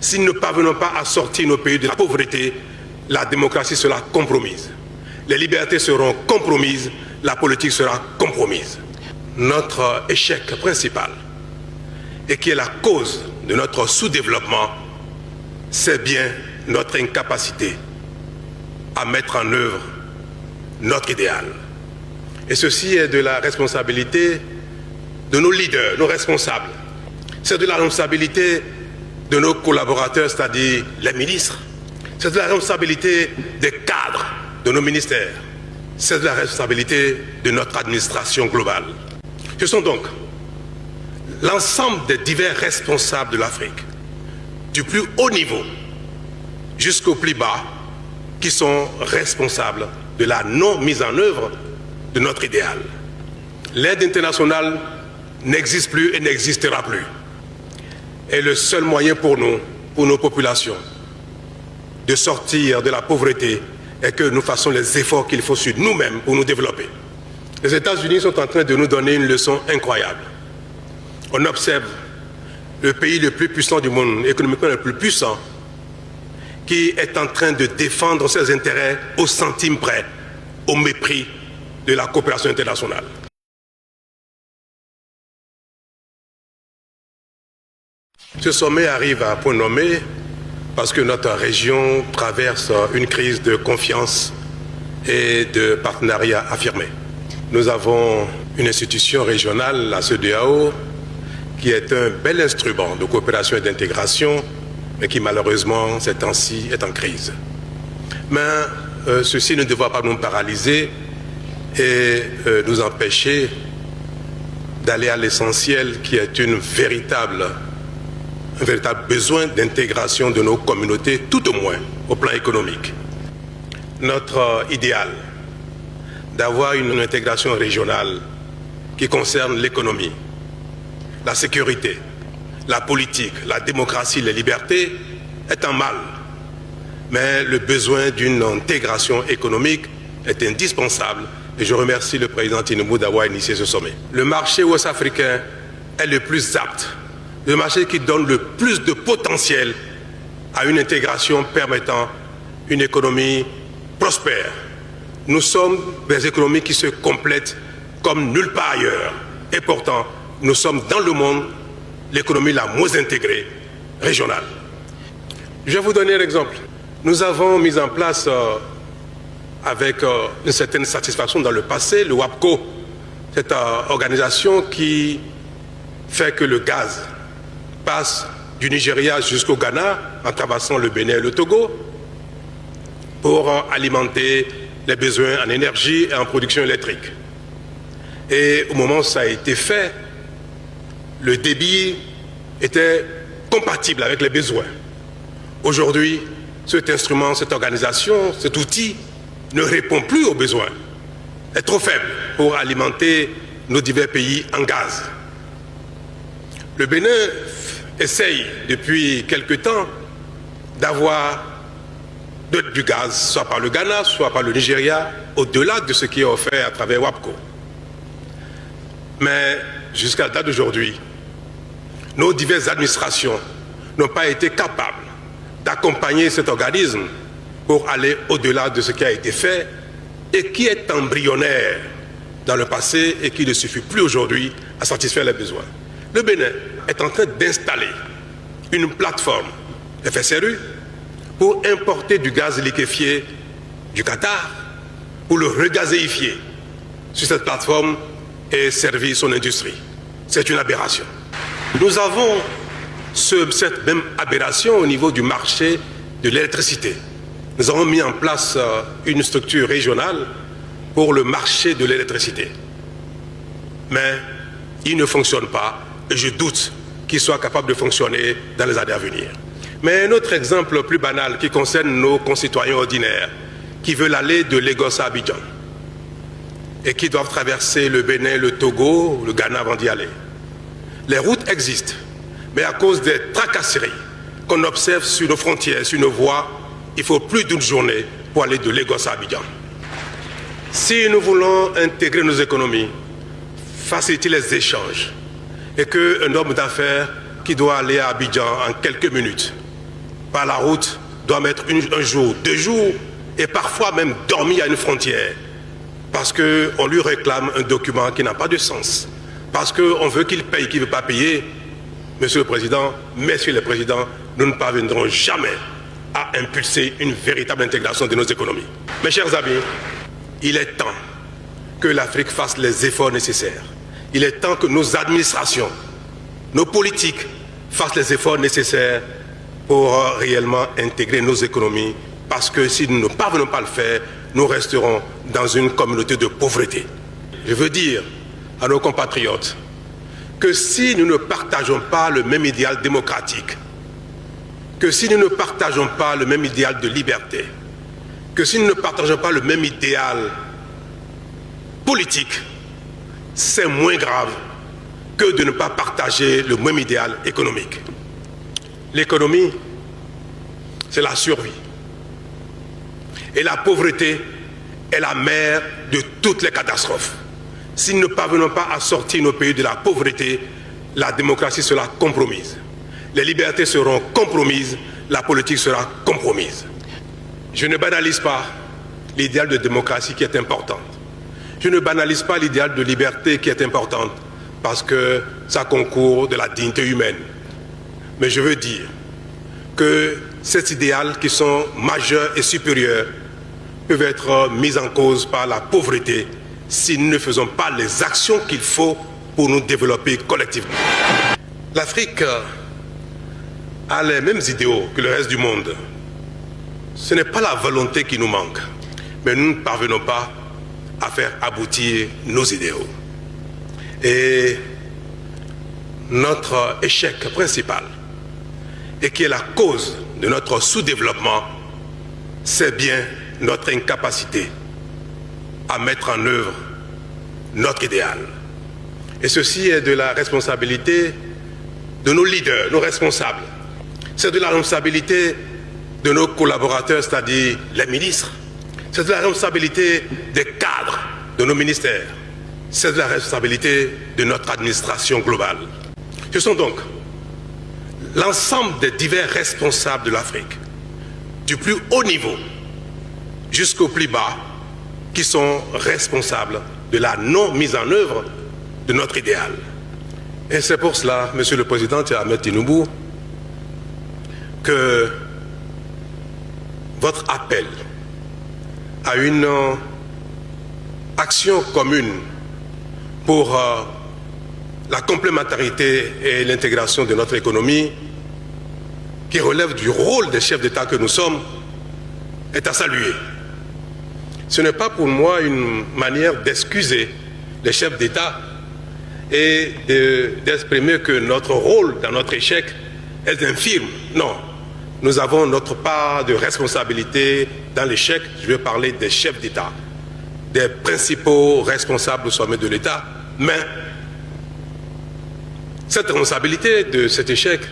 Si nous ne parvenons pas à sortir nos pays de la pauvreté, la démocratie sera compromise. Les libertés seront compromises, la politique sera compromise. Notre échec principal, et qui est la cause de notre sous-développement, c'est bien notre incapacité à mettre en œuvre notre idéal. Et ceci est de la responsabilité de nos leaders, nos responsables. C'est de la responsabilité de nos collaborateurs, c'est-à-dire les ministres. C'est de la responsabilité des cadres de nos ministères. C'est de la responsabilité de notre administration globale. Ce sont donc l'ensemble des divers responsables de l'Afrique, du plus haut niveau jusqu'au plus bas, qui sont responsables de la non-mise en œuvre de notre idéal. L'aide internationale n'existe plus et n'existera plus. Et le seul moyen pour nous, pour nos populations, de sortir de la pauvreté est que nous fassions les efforts qu'il faut sur nous-mêmes pour nous développer. Les États-Unis sont en train de nous donner une leçon incroyable. On observe le pays le plus puissant du monde, économiquement le plus puissant, qui est en train de défendre ses intérêts au centime près, au mépris de la coopération internationale. Ce sommet arrive à point nommé parce que notre région traverse une crise de confiance et de partenariat affirmé. Nous avons une institution régionale, la CEDEAO, qui est un bel instrument de coopération et d'intégration, mais qui malheureusement, ces temps-ci, est en crise. Mais ceci ne devra pas nous paralyser et nous empêcher d'aller à l'essentiel, qui est un véritable besoin d'intégration de nos communautés, tout au moins au plan économique. Notre idéal d'avoir une intégration régionale qui concerne l'économie, la sécurité, la politique, la démocratie, les libertés est en mal. Mais le besoin d'une intégration économique est indispensable et je remercie le président Tinubu d'avoir initié ce sommet. Le marché ouest-africain est le plus apte, le marché qui donne le plus de potentiel à une intégration permettant une économie prospère. Nous sommes des économies qui se complètent comme nulle part ailleurs. Et pourtant, nous sommes dans le monde l'économie la moins intégrée régionale. Je vais vous donner un exemple. Nous avons mis en place avec une certaine satisfaction dans le passé le WAPCO, cette organisation qui fait que le gaz passe du Nigeria jusqu'au Ghana en traversant le Bénin et le Togo pour alimenter les besoins en énergie et en production électrique. Et au moment où ça a été fait, le débit était compatible avec les besoins. Aujourd'hui, cet instrument, cette organisation, cet outil ne répond plus aux besoins. Est trop faible pour alimenter nos divers pays en gaz. Le Bénin essaye depuis quelque temps d'avoir du gaz, soit par le Ghana, soit par le Nigeria, au-delà de ce qui est offert à travers WAPCO. Mais jusqu'à la date d'aujourd'hui, nos diverses administrations n'ont pas été capables d'accompagner cet organisme pour aller au-delà de ce qui a été fait et qui est embryonnaire dans le passé et qui ne suffit plus aujourd'hui à satisfaire les besoins. Le Bénin est en train d'installer une plateforme FSRU pour importer du gaz liquéfié du Qatar, pour le regazéifier sur cette plateforme et servir son industrie. C'est une aberration. Nous avons cette même aberration au niveau du marché de l'électricité. Nous avons mis en place une structure régionale pour le marché de l'électricité. Mais il ne fonctionne pas et je doute qu'il soit capable de fonctionner dans les années à venir. Mais un autre exemple plus banal qui concerne nos concitoyens ordinaires qui veulent aller de Lagos à Abidjan et qui doivent traverser le Bénin, le Togo, le Ghana avant d'y aller. Les routes existent, mais à cause des tracasseries qu'on observe sur nos frontières, sur nos voies, il faut plus d'une journée pour aller de Lagos à Abidjan. Si nous voulons intégrer nos économies, faciliter les échanges, et qu'un homme d'affaires qui doit aller à Abidjan en quelques minutes par la route doit mettre un jour, 2 jours, et parfois même dormir à une frontière, parce qu'on lui réclame un document qui n'a pas de sens, parce qu'on veut qu'il paye, qu'il ne veut pas payer. Monsieur le Président, Messieurs les Présidents, nous ne parviendrons jamais à impulser une véritable intégration de nos économies. Mes chers amis, il est temps que l'Afrique fasse les efforts nécessaires. Il est temps que nos administrations, nos politiques fassent les efforts nécessaires pour réellement intégrer nos économies, parce que si nous ne parvenons pas à le faire, nous resterons dans une communauté de pauvreté. Je veux dire à nos compatriotes que si nous ne partageons pas le même idéal démocratique, que si nous ne partageons pas le même idéal de liberté, que si nous ne partageons pas le même idéal politique, c'est moins grave que de ne pas partager le même idéal économique. L'économie, c'est la survie. Et la pauvreté est la mère de toutes les catastrophes. Si nous ne parvenons pas à sortir nos pays de la pauvreté, la démocratie sera compromise. Les libertés seront compromises, la politique sera compromise. Je ne banalise pas l'idéal de démocratie qui est important. Je ne banalise pas l'idéal de liberté qui est important parce que ça concourt de la dignité humaine. Mais je veux dire que ces idéaux qui sont majeurs et supérieurs peuvent être mis en cause par la pauvreté si nous ne faisons pas les actions qu'il faut pour nous développer collectivement. L'Afrique a les mêmes idéaux que le reste du monde. Ce n'est pas la volonté qui nous manque, mais nous ne parvenons pas à faire aboutir nos idéaux. Et notre échec principal, et qui est la cause de notre sous-développement, c'est bien notre incapacité à mettre en œuvre notre idéal. Et ceci est de la responsabilité de nos leaders, nos responsables. C'est de la responsabilité de nos collaborateurs, c'est-à-dire les ministres. C'est de la responsabilité des cadres de nos ministères. C'est de la responsabilité de notre administration globale. Ce sont donc l'ensemble des divers responsables de l'Afrique, du plus haut niveau jusqu'au plus bas, qui sont responsables de la non-mise en œuvre de notre idéal. Et c'est pour cela, Monsieur le Président Ahmed Tinubu, que votre appel à une action commune pour la complémentarité et l'intégration de notre économie, qui relève du rôle des chefs d'État que nous sommes, est à saluer. Ce n'est pas pour moi une manière d'excuser les chefs d'État et d'exprimer que notre rôle dans notre échec est infime. Non, nous avons notre part de responsabilité dans l'échec. Je vais parler des chefs d'État, des principaux responsables au sommet de l'État. Mais cette responsabilité de cet échec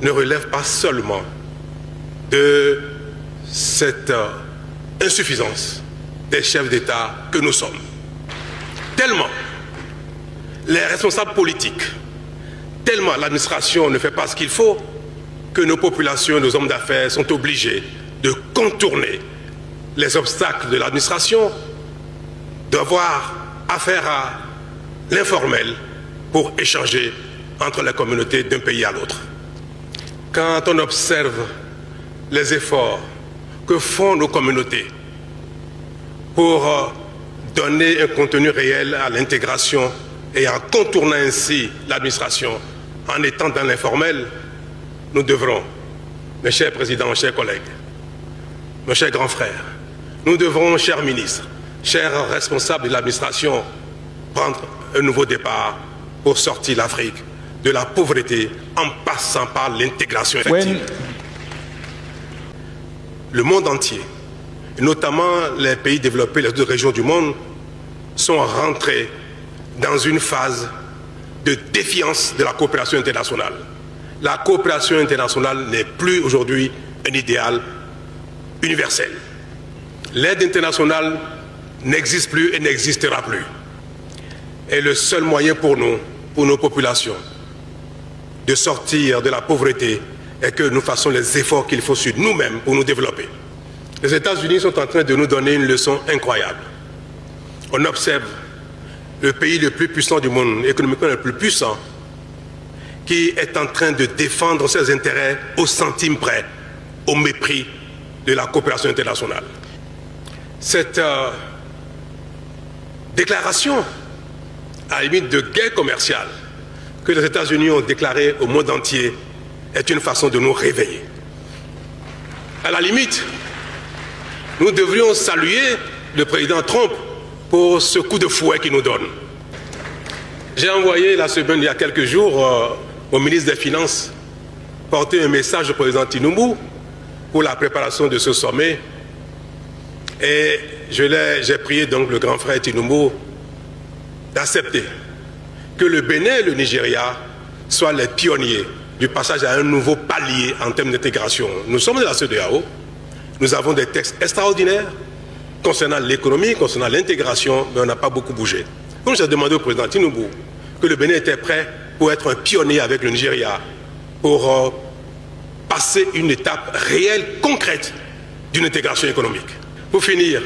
ne relève pas seulement de cette insuffisance des chefs d'État que nous sommes. Tellement les responsables politiques, tellement l'administration ne fait pas ce qu'il faut, que nos populations, nos hommes d'affaires sont obligés de contourner les obstacles de l'administration, d'avoir affaire à l'informel pour échanger entre les communautés d'un pays à l'autre. Quand on observe les efforts que font nos communautés pour donner un contenu réel à l'intégration et en contournant ainsi l'administration, en étant dans l'informel, nous devrons, mes chers présidents, chers collègues, mes chers grands frères, nous devrons, chers ministres, chers responsables de l'administration, prendre un nouveau départ pour sortir l'Afrique de la pauvreté en passant par l'intégration effective. Le monde entier, et notamment les pays développés, les autres régions du monde, sont rentrés dans une phase de défiance de la coopération internationale. La coopération internationale n'est plus aujourd'hui un idéal universel. L'aide internationale n'existe plus et n'existera plus. Et le seul moyen pour nous, pour nos populations, de sortir de la pauvreté et que nous fassions les efforts qu'il faut sur nous-mêmes pour nous développer. Les États-Unis sont en train de nous donner une leçon incroyable. On observe le pays le plus puissant du monde, économiquement le plus puissant, qui est en train de défendre ses intérêts au centime près, au mépris de la coopération internationale. Cette déclaration, à la limite de guerre commerciale, que les États-Unis ont déclarée au monde entier, est une façon de nous réveiller. À la limite, nous devrions saluer le président Trump pour ce coup de fouet qu'il nous donne. J'ai envoyé la semaine, il y a quelques jours, au ministre des Finances, porter un message au président Tinubu pour la préparation de ce sommet. Et j'ai prié donc le grand frère Tinubu d'accepter que le Bénin et le Nigeria soient les pionniers du passage à un nouveau palier en termes d'intégration. Nous sommes de la CEDEAO, nous avons des textes extraordinaires concernant l'économie, concernant l'intégration, mais on n'a pas beaucoup bougé. Donc j'ai demandé au président Tinubu que le Bénin était prêt pour être un pionnier avec le Nigeria, pour passer une étape réelle, concrète d'une intégration économique. Pour finir,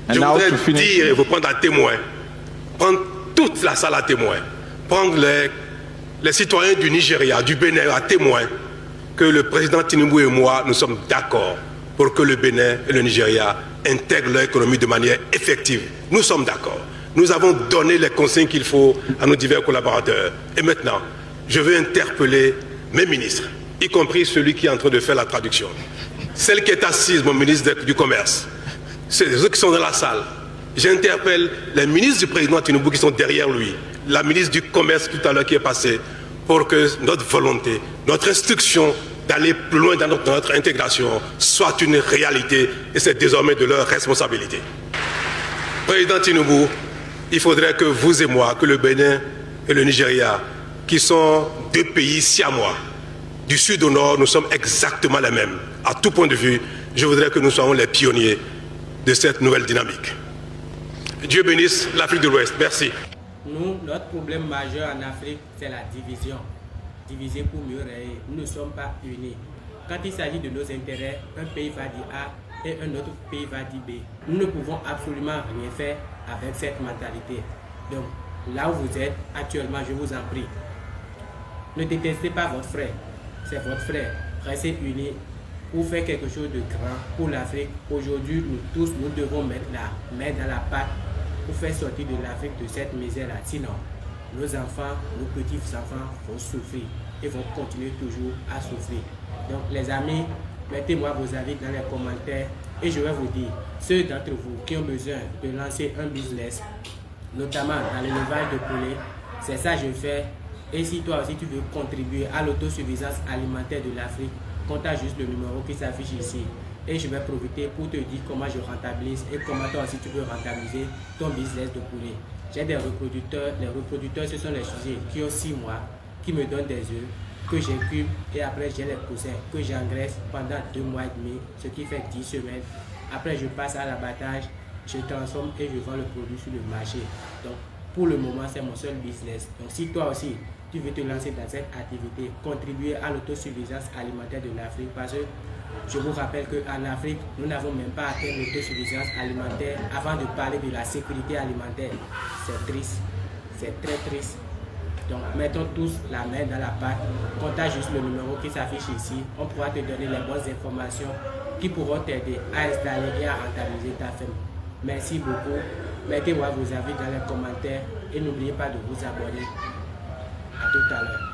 je voudrais dire et vous prendre à témoin, prendre toute la salle à témoin, prendre les citoyens du Nigeria, du Bénin à témoin, que le président Tinubu et moi, nous sommes d'accord pour que le Bénin et le Nigeria intègrent leur économie de manière effective. Nous sommes d'accord. Nous avons donné les consignes qu'il faut à nos divers collaborateurs. Et maintenant, je veux interpeller mes ministres, y compris celui qui est en train de faire la traduction. Celle qui est assise, mon ministre du Commerce, ceux qui sont dans la salle. J'interpelle les ministres du président Tinubu qui sont derrière lui, la ministre du Commerce tout à l'heure qui est passée, pour que notre volonté, notre instruction d'aller plus loin dans notre intégration soit une réalité, et c'est désormais de leur responsabilité. Président Tinubu, il faudrait que vous et moi, que le Bénin et le Nigeria, qui sont deux pays siamois, du sud au nord, nous sommes exactement les mêmes. À tout point de vue, je voudrais que nous soyons les pionniers de cette nouvelle dynamique. Dieu bénisse l'Afrique de l'Ouest. Merci. Nous, notre problème majeur en Afrique, c'est la division. Diviser pour mieux régner. Nous ne sommes pas unis. Quand il s'agit de nos intérêts, un pays va dire A et un autre pays va dire B. Nous ne pouvons absolument rien faire avec cette mentalité. Donc, là où vous êtes, actuellement, je vous en prie, ne détestez pas votre frère. C'est votre frère. Restez unis pour faire quelque chose de grand pour l'Afrique. Aujourd'hui, nous tous, nous devons mettre la main dans la pâte pour faire sortir de l'Afrique de cette misère-là. Sinon, nos enfants, nos petits-enfants vont souffrir et vont continuer toujours à souffrir. Donc, les amis, mettez-moi vos avis dans les commentaires et je vais vous dire, ceux d'entre vous qui ont besoin de lancer un business, notamment dans l'élevage de poulets, c'est ça que je fais. Et si toi aussi tu veux contribuer à l'autosuffisance alimentaire de l'Afrique, contacte juste le numéro qui s'affiche ici. Et je vais profiter pour te dire comment je rentabilise et comment toi aussi tu peux rentabiliser ton business de poulet. J'ai des reproducteurs. Les reproducteurs, ce sont les sujets qui ont 6 mois, qui me donnent des œufs, que j'incube et après j'ai les poussins que j'engraisse pendant 2 mois et demi, ce qui fait 10 semaines. Après je passe à l'abattage, je transforme et je vends le produit sur le marché. Donc pour le moment c'est mon seul business. Donc si toi aussi tu veux te lancer dans cette activité, contribuer à l'autosuffisance alimentaire de l'Afrique, parce que je vous rappelle qu'en Afrique, nous n'avons même pas atteint l'autosuffisance alimentaire avant de parler de la sécurité alimentaire. C'est triste, c'est très triste. Donc mettons tous la main dans la pâte, contacte juste le numéro qui s'affiche ici, on pourra te donner les bonnes informations qui pourront t'aider à installer et à rentabiliser ta ferme. Merci beaucoup, mettez-moi vos avis dans les commentaires et n'oubliez pas de vous abonner. À tout à l'heure.